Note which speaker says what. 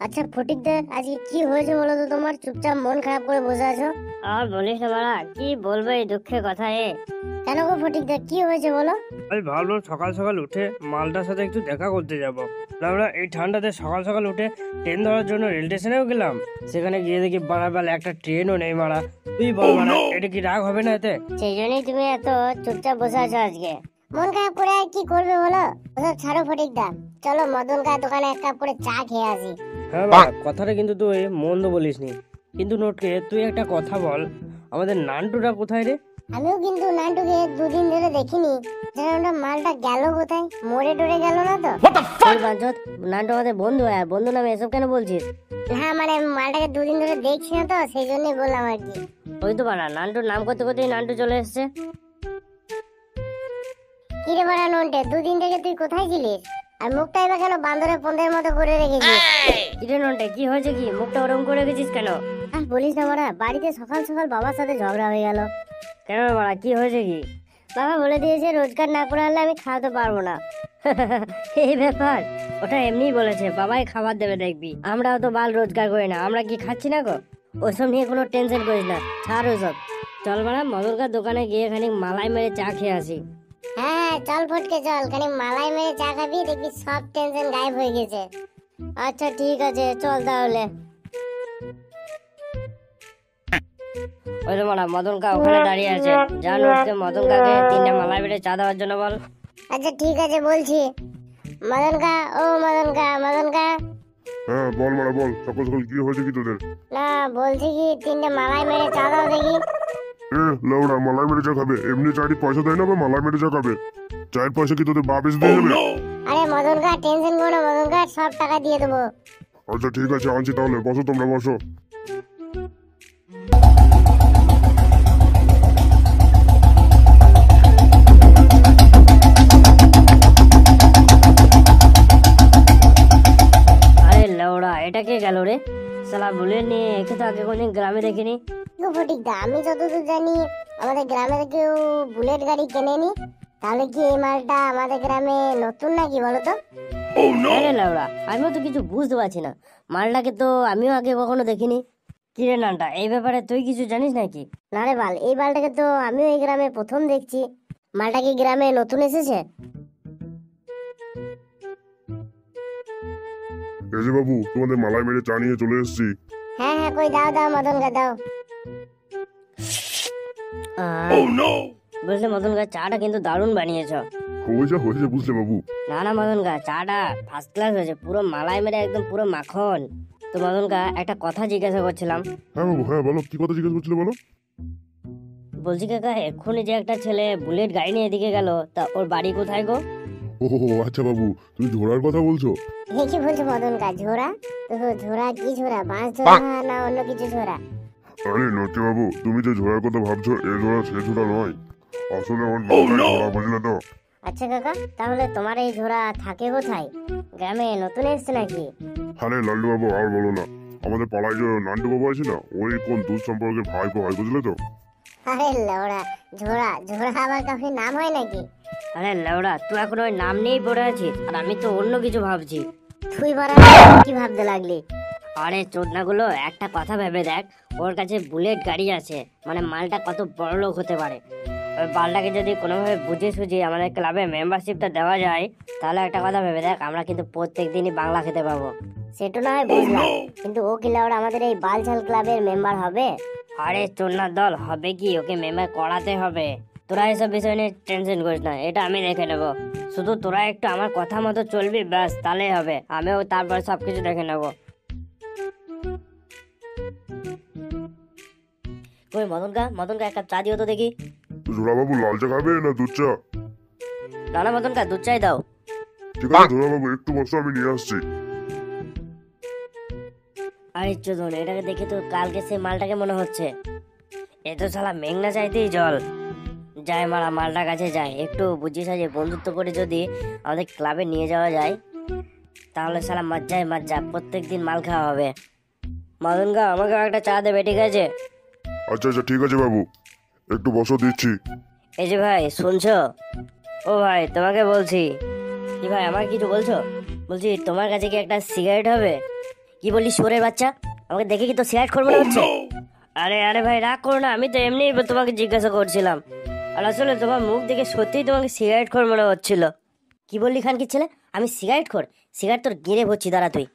Speaker 1: আচ্ছা ফটিক দা, আজকে কি হয়েছে বলো তো? তোমার চুপচাপ মন খারাপ করে বসে আছো।
Speaker 2: আর বলিস না বাড়া, কি বলবো এই দুঃখের কথা
Speaker 1: কেন গো ফটিক দা, কি হয়েছে বলো?
Speaker 3: আমি ভাবলাম সকাল সকাল উঠে মালটার সাথে একটু দেখা করতে যাব। আমরা এই ঠান্ডাতে সকাল সকাল উঠে ট্রেন ধরার জন্য রেল স্টেশনেও গেলাম। সেখানে গিয়ে দেখি বাড়াবেলা একটা ট্রেনও নেই মারা। তুই বল মারা, এটা কি রাগ হবে না এতে?
Speaker 1: সেই জন্যই তুমি এত চুপচাপ বসে আছো আজকে। মন খারাপ করে আর কি করবে বলো? ওসব ছাড়ো ফটিক দা, চলো মদন কার দোকানে এক কাপ করে চা খেয়ে আসি।
Speaker 3: হ্যাঁ বাবা, কথাটা কিন্তু তুই মন্দ বলিসনি। কিন্তু নোটকে তুই একটা কথা বল, আমাদের নান্টুটা কোথায় রে?
Speaker 1: আমিও কিন্তু নান্টুকে দুদিন ধরে দেখিনি। যেন ওটা মালটা গেল কোথায়? মরে টরে গেল না তো?
Speaker 2: এই বাঞ্চোত, নান্টু আমাদের বন্ধু, আর বন্ধু নামে এসব কেন বলছিস?
Speaker 1: হ্যাঁ মানে মালটাকে দুদিন ধরে দেখছি না তো, সেই জন্যই বললাম আর কি।
Speaker 2: ওই তো বাড়া, নান্টুর নাম করতে করতেই নান্টু চলে এসছে।
Speaker 1: কিরে বাড়া নন্টে, দুদিন থেকে তুই কোথায় ছিলিস? আর মুখটা এবার কেন বান্দরের পন্দের মতো করে রেখেছিস?
Speaker 2: কিরে নন্টে, কি হয়েছে? কি মুখটা ওরকম করে রেখেছিস কেন?
Speaker 1: আর বলিস না বাড়া, বাড়িতে সকাল সকাল বাবার সাথে ঝগড়া হয়ে গেল।
Speaker 2: কেন রে বাড়া, কি হয়েছে কি?
Speaker 1: বাবা বলে দিয়েছে রোজগার না করে আনলে আমি খাওয়াতে পারবো না।
Speaker 2: এই ব্যাপার? ওটা এমনিই বলেছে, বাবাই খাবার দেবে দেখবি। আমরাও তো বাল রোজগার করি না, আমরা কি খাচ্ছি না গো? ওসব নিয়ে কোনো টেনশন করিস না, ছাড় ওসব। চল বাড়া, মদনকার দোকানে গিয়ে খানিক মালাই মেরে চা খেয়ে আসি।
Speaker 1: হ্যাঁ চল ফটকে চল, খালি মালাই মেরে চা খাবি, দেখবি সব টেনশন গায়েব হয়ে গেছে।
Speaker 2: আচ্ছা ঠিক আছে, চল তাহলে। ওই তো মারা, মদনকা ওখানে দাঁড়িয়ে আছে। যা নোটকে মদনকাকে 3টে মালাই মেরে চা দেওয়ার জন্য বল।
Speaker 1: আচ্ছা ঠিক আছে বলছি। মদনকা, ও মদনকা, মদনকা।
Speaker 4: হ্যাঁ বল মারা বল, সকাল সকাল কি হয়েছে কি তোদের?
Speaker 1: না বলছি কি, 3টে মালাই মেরে চা দাও দেখি।
Speaker 4: লাউড়া, মালাই মেরে চা খাবে? এমনি চায়ের পয়সা দেয় না বা মালাই মেরে চা খাবে? চায়ের পয়সা কি তোদের বাপ এসে দিয়ে যাবে?
Speaker 1: আরে মদনকা টেনশন করো না, মদনকা সব টাকা দিয়ে দেবো।
Speaker 4: আচ্ছা ঠিক আছে, আনছি তাহলে, বসো তোমরা বসো।
Speaker 2: আরে লেওড়া, এটা কে গেল রে? শালা বুলেট নিয়ে, একে তো আগে কোনদিন গ্রামে দেখিনি।
Speaker 1: ফটিক দা, আমি যতদূর জানি আমাদের গ্রামে তো কেউ বুলেট গাড়ি কেনেনি। তাহলে কি এই মালটা আমাদের গ্রামে নতুন নাকি বলো তো?
Speaker 2: আরে লেওড়া, আমিও তো কিছু বুঝতে পারছি না। মালটাকে তো আমিও আগে কখনো দেখিনি। কি রে নানটা, এই ব্যাপারে তুই কিছু জানিস নাকি?
Speaker 1: না রে বাল, এই মালটাকে তো আমিও এই গ্রামে প্রথম দেখছি। মালটা কি গ্রামে নতুন এসেছে?
Speaker 4: এই যে বাবু, তোমাদের মালাই মেরে চা নিয়ে চলে এসেছি।
Speaker 1: হ্যাঁ হ্যাঁ, কই দাও দাও মদনকা দাও।
Speaker 2: বুঝলে মদনগা, চাটা কিন্তু দারুণ বানিয়েছ।
Speaker 4: হয়েছে বুঝলে বাবু।
Speaker 2: না না মদনগা, চাটা ফার্স্ট ক্লাস হয়েছে, পুরো মালাই মেরে একদম পুরো মাখন। তো মদনগা, একটা কথা জিজ্ঞাসা করছিলাম।
Speaker 4: হ্যাঁ বাবু, হ্যাঁ বলো, কি কথা জিজ্ঞেস করছিলে বলো।
Speaker 2: বলছি কাকা, এক্ষুনি যে একটা ছেলে বুলেট গাড়ি নিয়ে এদিকে গেল, তা ওর বাড়ি কোথায় গো?
Speaker 4: ও আচ্ছা বাবু, তুমি ঝোড়ার কথা বলছো?
Speaker 1: এ কি বলছো মদনকা, ঝোরা? তো ঝোরা কি ঝোরা, বাঁশ ঝোরা না অন্য কিছু ঝোরা?
Speaker 4: আরে নটকে বাবু, তুমি যে ঝোড়ার কথা ভাবছো, এ ঝোড়া সে ঝোড়া নয়। আসলে আমার নামটা ঝোড়া, বুঝলে তো?
Speaker 1: আচ্ছা কাকা, তাহলে তোমার এই ঝোরা থাকে কোথায়? গ্রামে নতুন এসছে নাকি?
Speaker 4: আরে লাল্লু বাবু, আর বলো না। আমাদের পাড়ায় যে নান্টু বাবু আছে না, ওই কোন দূর সম্পর্কে ভাইপো হয়, বুঝলে তো?
Speaker 1: আরে লওড়া, ঝোরা ঝোরা আবার কাউকে নাম হয় নাকি?
Speaker 2: আরে লেওড়া, তুই এখন ওই নাম নিয়েই পড়ে আছিস, আর আমি তো অন্য কিছু ভাবছি।
Speaker 1: তুই বড় কি ভাবতে লাগলি?
Speaker 2: আরে চোদনাগুলো, একটা কথা ভেবে দেখ, ওর কাছে বুলেট গাড়ি আছে, মানে মালটা কত বড় লোক হতে পারে। ওই মালটাকে যদি কোনোভাবে বুঝে সুঝে আমাদের ক্লাবে মেম্বারশিপটা দেওয়া যায়, তাহলে একটা কথা ভেবে দেখ, আমরা কিন্তু প্রত্যেক দিনই বাংলা খেতে পাবো।
Speaker 1: সেটা না হয় বুঝলাম, কিন্তু ও কি লওড়া আমাদের এই বালছাল ক্লাবের মেম্বার হবে?
Speaker 2: আরে চোদনার দল হবে কি, ওকে মেম্বার করাতে হবে। তোরা এসব বিষয় নিয়ে টেনশন করিস না, এটা আমি দেখে নেবো। শুধু তোরা একটু আমার কথা মতো চলবি, ব্যাস, তাহলেই হবে। আমিও তারপর সবকিছু দেখে নেবো। কই মদনকা, মদনকা এক কাপ চা দিও তো দেখি।
Speaker 4: ঝোড়া বাবু, লাল চা খাবে না দুধ চা?
Speaker 2: না না মদনকা, দুধ চাই দাও।
Speaker 4: ঠিক আছে ঝোড়া বাবু, একটু বসো, আমি নিয়ে আসছি।
Speaker 2: আরে চোদন, এটাকে দেখে তো কালকে সে মালটাকে মনে হচ্ছে। এ তো শালা মেঘনা চাইতেই জল। যায় মারা, মালটার কাছে যায়, একটু বুঝিয়ে সাজে বন্ধুত্ব করে যদি আমাদের ক্লাবে নিয়ে যাওয়া যায়, তাহলে শালা মজ্জায় মজ্জা, প্রত্যেক দিন মাল খাওয়া হবে। মদনকা, আমাকে একটা চা দেবে, ঠিক আছে?
Speaker 4: আচ্ছা আচ্ছা ঠিক আছে বাবু, একটু বসো, দিচ্ছি।
Speaker 2: এই যে ভাই, শুনছো? ও ভাই, তোমাকে বলছি। কি ভাই, আমার কিছু বলছো? বলছি তোমার কাছে কি একটা সিগারেট হবে? কি বললি শুয়োরের বাচ্চা? আমাকে দেখে কি তো সিগারেট খোর মনে হচ্ছে? আরে আরে ভাই রাগ করো না, আমি তো এমনি তোমাকে জিজ্ঞাসা করছিলাম। আর আসলে তোমার মুখ দেখে সত্যিই তোমাকে সিগারেট খোর মনে হচ্ছিল। কি বললি খানকির ছেলে? আমি সিগারেট খোর? সিগারেট তোর গিরে ভরছি, দাঁড়া তুই।